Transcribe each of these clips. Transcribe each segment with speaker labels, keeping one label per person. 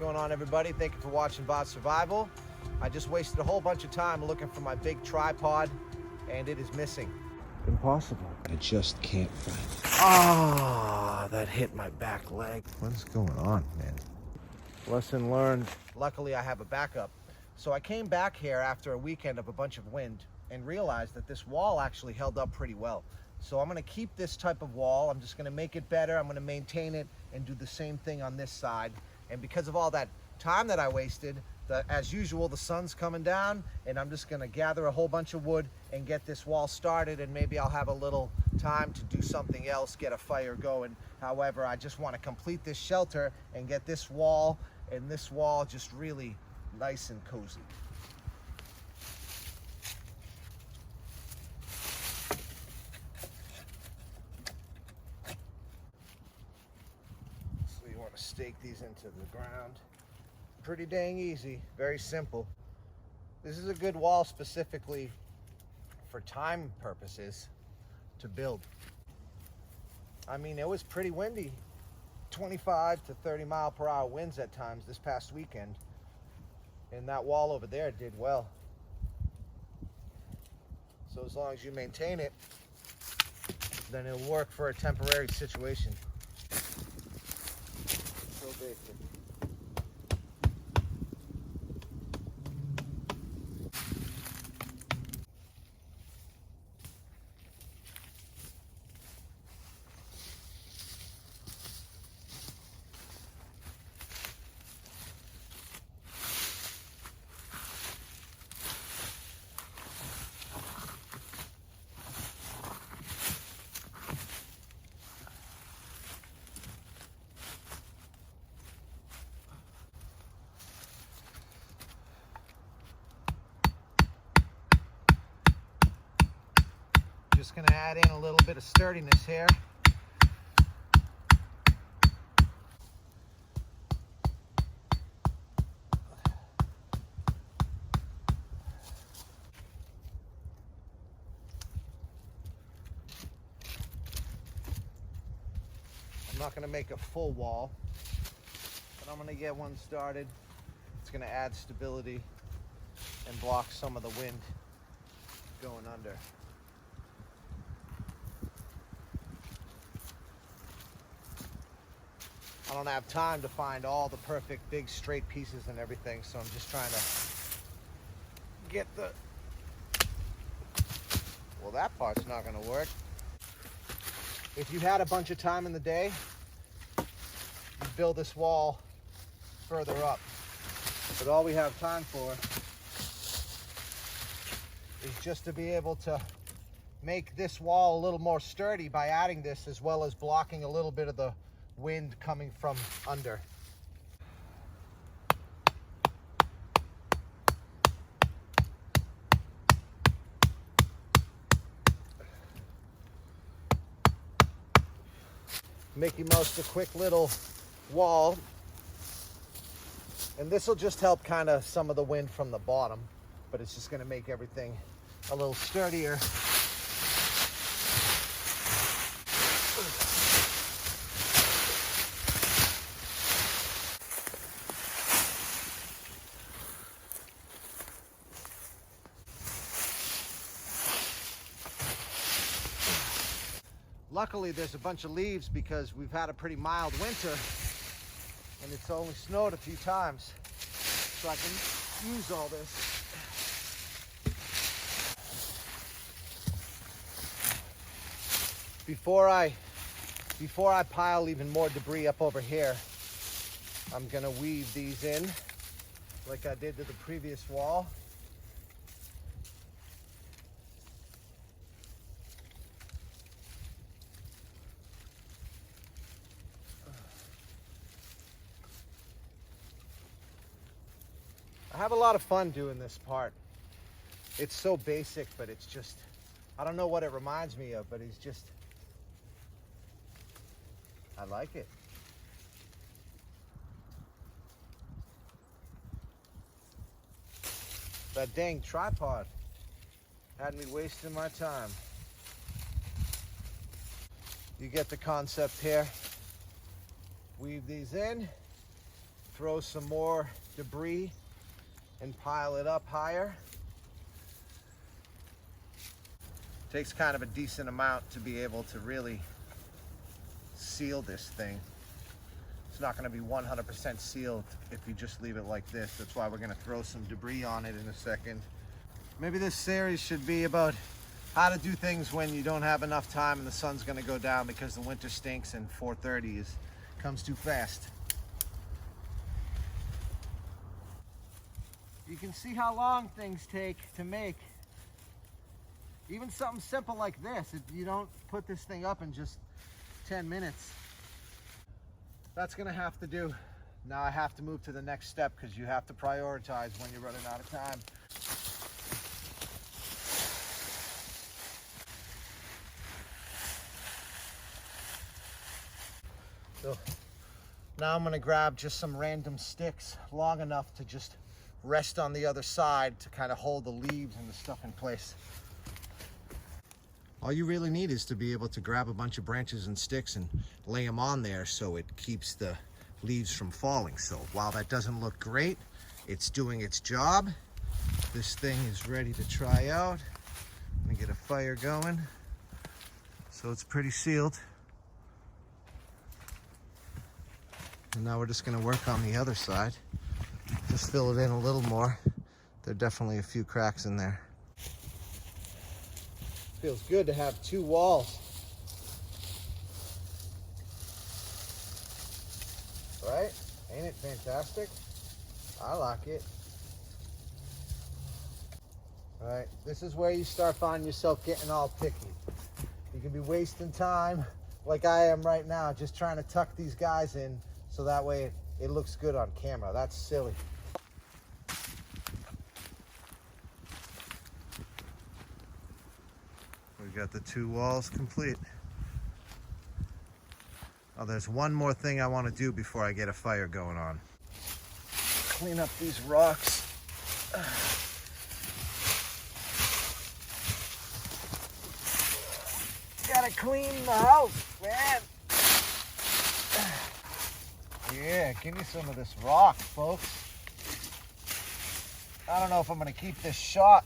Speaker 1: going on, everybody? Thank you for watching Bot Survival. I just wasted a whole bunch of time looking for my big tripod, and it is missing. Impossible. I just can't find it. Ah, that hit my back leg. What's going on, man? Lesson learned. Luckily, I have a backup. So I came back here after a weekend of a bunch of wind and realized that this wall actually held up pretty well. So I'm gonna keep this type of wall. I'm just gonna make it better. I'm gonna maintain it and do the same thing on this side. And because of all that time that I wasted, as usual, the sun's coming down, and I'm just gonna gather a whole bunch of wood and get this wall started, and maybe I'll have a little time to do something else, get a fire going. However, I just wanna complete this shelter and get this wall and this wall just really nice and cozy. So you want to stake these into the ground. Pretty dang easy, very simple. This is a good wall specifically for time purposes to build. I mean, it was pretty windy, 25 to 30 mile per hour winds at times this past weekend. And that wall over there did well. So as long as you maintain it, then it'll work for a temporary situation. So basic. Just gonna add in a little bit of sturdiness here. I'm not gonna make a full wall, but I'm gonna get one started. It's gonna add stability and block some of the wind going under. I don't have time to find all the perfect big straight pieces and everything, so I'm just trying to get the... Well, that part's not gonna work. If you had a bunch of time in the day, you'd build this wall further up. But all we have time for is just to be able to make this wall a little more sturdy by adding this, as well as blocking a little bit of the wind coming from under. Mickey Mouse, a quick little wall, and this will just help kind of some of the wind from the bottom, but it's just going to make everything a little sturdier. Luckily, there's a bunch of leaves because we've had a pretty mild winter and it's only snowed a few times, so I can use all this. Before I pile even more debris up over here, I'm gonna weave these in like I did to the previous wall. I have a lot of fun doing this part. It's so basic, but it's just, I don't know what it reminds me of, but it's just, I like it. That dang tripod had me wasting my time. You get the concept here. Weave these in, throw some more debris and pile it up higher. Takes kind of a decent amount to be able to really seal this thing. It's not going to be 100% sealed if you just leave it like this. That's why we're going to throw some debris on it in a second. Maybe this series should be about how to do things when you don't have enough time and the sun's going to go down because the winter stinks and 4:30 comes too fast. You can see how long things take to make. Even something simple like this, you don't put this thing up in just 10 minutes. That's gonna have to do. Now I have to move to the next step because you have to prioritize when you're running out of time. So now I'm gonna grab just some random sticks long enough to just rest on the other side to kind of hold the leaves and the stuff in place. All you really need is to be able to grab a bunch of branches and sticks and lay them on there so it keeps the leaves from falling. So while that doesn't look great, it's doing its job. This thing is ready to try out. Let me get a fire going. So it's pretty sealed. And now we're just gonna work on the other side. Just fill it in a little more. There are definitely a few cracks in there. Feels good to have two walls. Right? Ain't it fantastic? I like it. All right, this is where you start finding yourself getting all picky. You can be wasting time like I am right now, just trying to tuck these guys in so that way it looks good on camera. That's silly. We got the two walls complete. Oh, there's one more thing I want to do before I get a fire going on. Clean up these rocks. Gotta clean the house, man. Yeah, give me some of this rock, folks. I don't know if I'm gonna keep this shot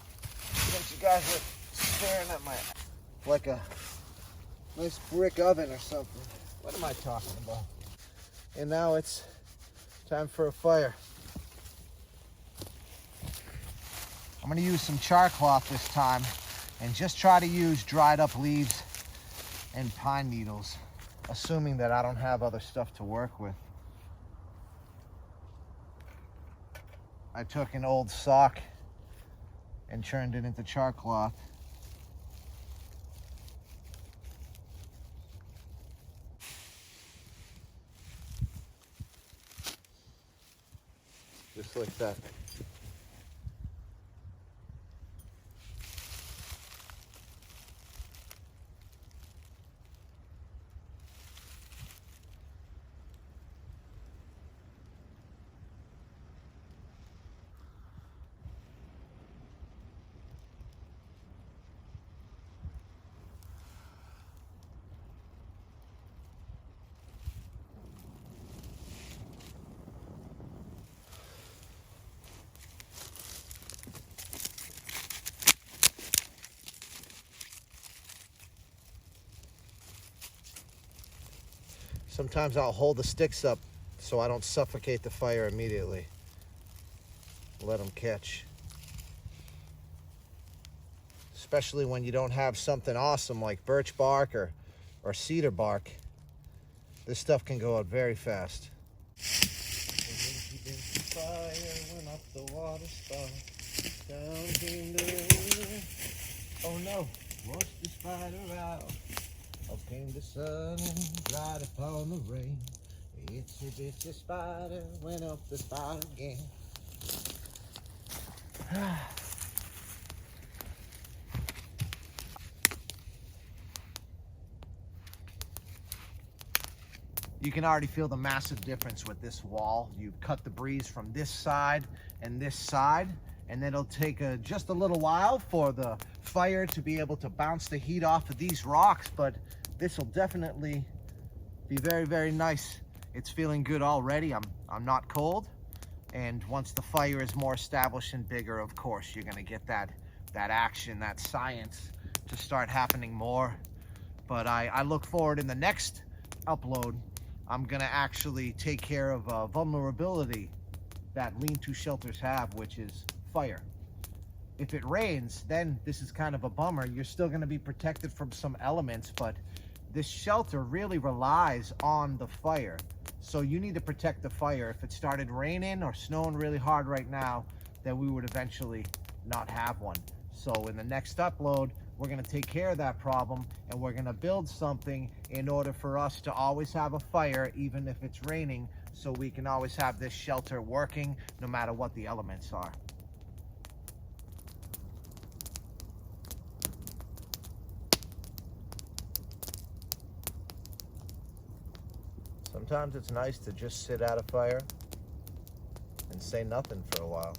Speaker 1: since you guys are staring at my, like a nice brick oven or something. What am I talking about? And now it's time for a fire. I'm gonna use some char cloth this time and just try to use dried up leaves and pine needles, assuming that I don't have other stuff to work with. I took an old sock and churned it into char cloth. Just like that. Sometimes I'll hold the sticks up so I don't suffocate the fire immediately. Let them catch. Especially when you don't have something awesome like birch bark or cedar bark. This stuff can go out very fast. Oh no, washed the spider out. Up came the sun and dried upon the rain. Itsy bitsy spider went up the spout again. You can already feel the massive difference with this wall. You cut the breeze from this side, and then it'll take just a little while for the fire to be able to bounce the heat off of these rocks, but this will definitely be very, very nice it's feeling good already. I'm not cold. And once the fire is more established and bigger, of course, you're gonna get that action, that science to start happening more. But I look forward in the next upload, I'm gonna actually take care of a vulnerability that lean-to shelters have, which is fire. If it rains, then this is kind of a bummer. You're still gonna be protected from some elements, but this shelter really relies on the fire. So you need to protect the fire. If it started raining or snowing really hard right now, then we would eventually not have one. So in the next upload, we're gonna take care of that problem, and we're gonna build something in order for us to always have a fire, even if it's raining, so we can always have this shelter working no matter what the elements are. Sometimes it's nice to just sit at a fire and say nothing for a while.